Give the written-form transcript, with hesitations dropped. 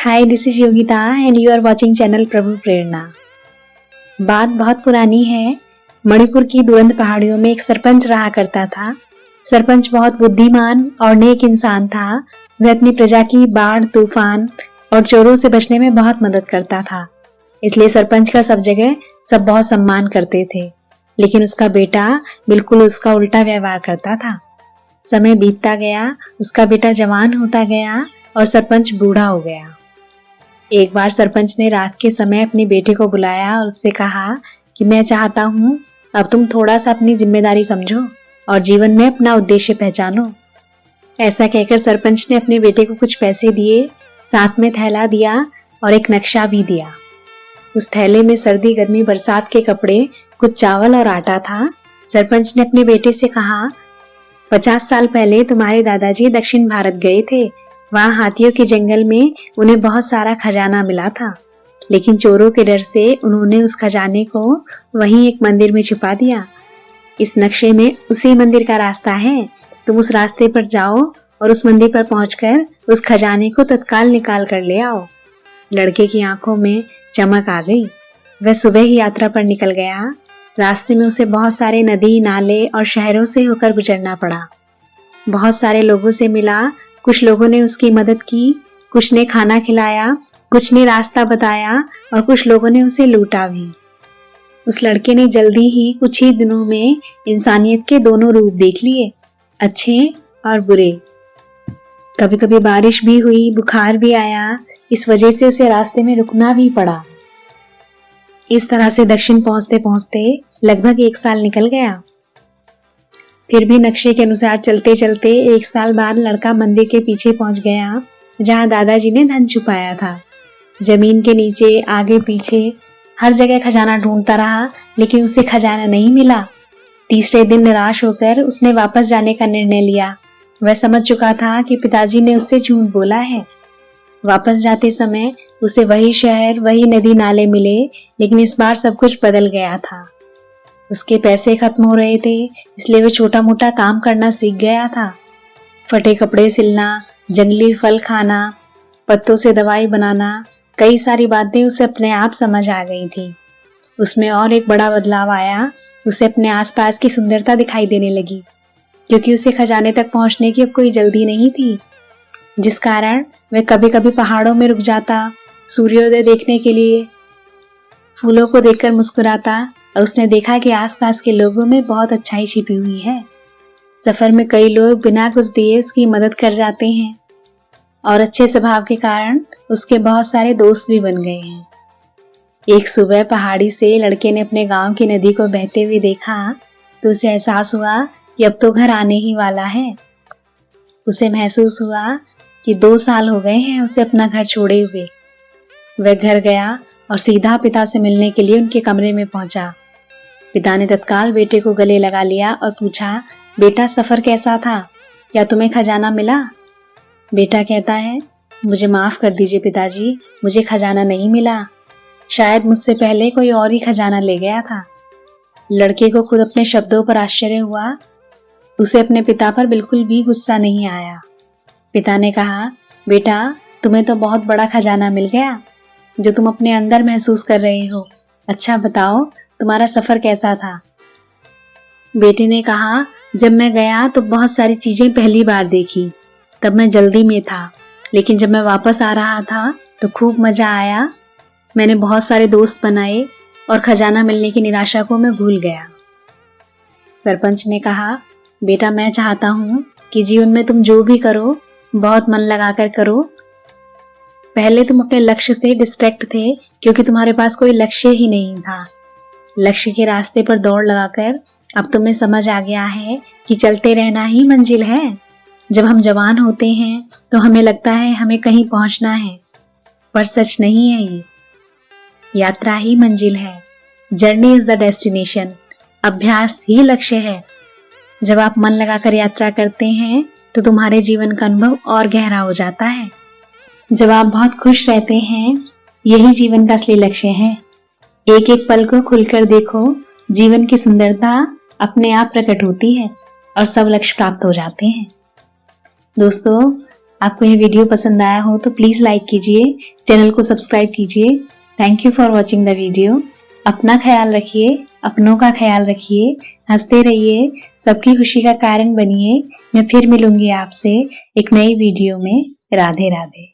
Hi, this is Yogita and you are watching channel Prabhu Prerna. बात बहुत पुरानी है। मणिपुर की दुरंत पहाड़ियों में एक सरपंच रहा करता था। सरपंच बहुत बुद्धिमान और नेक इंसान था। वह अपनी प्रजा की बाढ़, तूफान और चोरों से बचने में बहुत मदद करता था। इसलिए सरपंच का सब जगह सब बहुत सम्मान करते थे। लेकिन उसका बेटा बिल्कुल उसका उल्टा व्यवहार करता था। समय बीतता गया, उसका बेटा जवान होता गया और सरपंच बूढ़ा हो गया। एक बार सरपंच ने रात के समय अपने बेटे को बुलाया और उससे कहा कि मैं चाहता हूँ अब तुम थोड़ा सा अपनी जिम्मेदारी समझो और जीवन में अपना उद्देश्य पहचानो। ऐसा कहकर सरपंच ने अपने बेटे को कुछ पैसे दिए, साथ में थैला दिया और एक नक्शा भी दिया। उस थैले में सर्दी, गर्मी, बरसात के कपड़े, कुछ चावल और आटा था। सरपंच ने अपने बेटे से कहा, 50 साल पहले तुम्हारे दादाजी दक्षिण भारत गए थे। वहां हाथियों के जंगल में उन्हें बहुत सारा खजाना मिला था, लेकिन चोरों के डर से उन्होंने उस खजाने को वहीं एक मंदिर में छुपा दिया। इस नक्शे में उसी मंदिर का रास्ता है। तुम उस रास्ते पर जाओ और उस मंदिर पर पहुंचकर उस खजाने को तत्काल निकाल कर ले आओ। लड़के की आंखों में चमक आ गई। वह सुबह ही यात्रा पर निकल गया। रास्ते में उसे बहुत सारे नदी, नाले और शहरों से होकर गुजरना पड़ा। बहुत सारे लोगों से मिला। कुछ लोगों ने उसकी मदद की, कुछ ने खाना खिलाया, कुछ ने रास्ता बताया और कुछ लोगों ने उसे लूटा भी। उस लड़के ने जल्दी ही कुछ ही दिनों में इंसानियत के दोनों रूप देख लिए, अच्छे और बुरे। कभी कभी बारिश भी हुई, बुखार भी आया। इस वजह से उसे रास्ते में रुकना भी पड़ा। इस तरह से दक्षिण पहुंचते पहुंचते लगभग 1 साल निकल गया। फिर भी नक्शे के अनुसार चलते चलते 1 साल बाद लड़का मंदिर के पीछे पहुंच गया, जहां दादाजी ने धन छुपाया था। जमीन के नीचे, आगे पीछे हर जगह खजाना ढूंढता रहा, लेकिन उसे खजाना नहीं मिला। तीसरे दिन निराश होकर उसने वापस जाने का निर्णय लिया। वह समझ चुका था कि पिताजी ने उससे झूठ बोला है। वापस जाते समय उसे वही शहर, वही नदी, नाले मिले, लेकिन इस बार सब कुछ बदल गया था। उसके पैसे खत्म हो रहे थे, इसलिए वह छोटा मोटा काम करना सीख गया था। फटे कपड़े सिलना, जंगली फल खाना, पत्तों से दवाई बनाना, कई सारी बातें उसे अपने आप समझ आ गई थी। उसमें और एक बड़ा बदलाव आया। उसे अपने आसपास की सुंदरता दिखाई देने लगी, क्योंकि उसे खजाने तक पहुंचने की अब कोई जल्दी नहीं थी, जिस कारण वह कभी कभी पहाड़ों में रुक जाता, सूर्योदय देखने के लिए, फूलों को देखकर मुस्कुराता और उसने देखा कि आसपास के लोगों में बहुत अच्छाई छिपी हुई है। सफर में कई लोग बिना कुछ दिए उसकी मदद कर जाते हैं और अच्छे स्वभाव के कारण उसके बहुत सारे दोस्त भी बन गए हैं। एक सुबह पहाड़ी से लड़के ने अपने गांव की नदी को बहते हुए देखा तो उसे एहसास हुआ कि अब तो घर आने ही वाला है। उसे महसूस हुआ कि 2 साल हो गए हैं उसे अपना घर छोड़े हुए। वह घर गया और सीधा पिता से मिलने के लिए उनके कमरे में पहुंचा। पिता ने तत्काल बेटे को गले लगा लिया और पूछा, बेटा सफर कैसा था? क्या तुम्हें खजाना मिला? बेटा कहता है, मुझे माफ कर दीजिए पिताजी, मुझे खजाना नहीं मिला। शायद मुझसे पहले कोई और ही खजाना ले गया था। लड़के को खुद अपने शब्दों पर आश्चर्य हुआ। उसे अपने पिता पर बिल्कुल भी गुस्सा नहीं आया। पिता ने कहा, बेटा तुम्हें तो बहुत बड़ा खजाना मिल गया जो तुम अपने अंदर महसूस कर रहे हो। अच्छा बताओ, तुम्हारा सफर कैसा था? बेटे ने कहा, जब मैं गया तो बहुत सारी चीजें पहली बार देखी। तब मैं जल्दी में था, लेकिन जब मैं वापस आ रहा था तो खूब मजा आया। मैंने बहुत सारे दोस्त बनाए और खजाना मिलने की निराशा को मैं भूल गया। सरपंच ने कहा, बेटा मैं चाहता हूँ कि जीवन में तुम जो भी करो बहुत मन लगाकर करो। पहले तुम अपने लक्ष्य से डिस्ट्रैक्ट थे, क्योंकि तुम्हारे पास कोई लक्ष्य ही नहीं था। लक्ष्य के रास्ते पर दौड़ लगाकर अब तुम्हें समझ आ गया है कि चलते रहना ही मंजिल है। जब हम जवान होते हैं तो हमें लगता है हमें कहीं पहुंचना है, पर सच नहीं है ये। यात्रा ही मंजिल है। Journey is the destination. अभ्यास ही लक्ष्य है। जब आप मन लगाकर यात्रा करते हैं तो तुम्हारे जीवन का अनुभव और गहरा हो जाता है। जब आप बहुत खुश रहते हैं, यही जीवन का असली लक्ष्य है। एक एक पल को खुलकर देखो, जीवन की सुंदरता अपने आप प्रकट होती है और सब लक्ष्य प्राप्त हो जाते हैं। दोस्तों, आपको ये वीडियो पसंद आया हो तो प्लीज लाइक कीजिए, चैनल को सब्सक्राइब कीजिए। Thank you for watching the video. अपना ख्याल रखिए, अपनों का ख्याल रखिए, हंसते रहिए, सबकी खुशी का कारण बनिए। मैं फिर मिलूंगी आपसे एक नई वीडियो में। राधे राधे।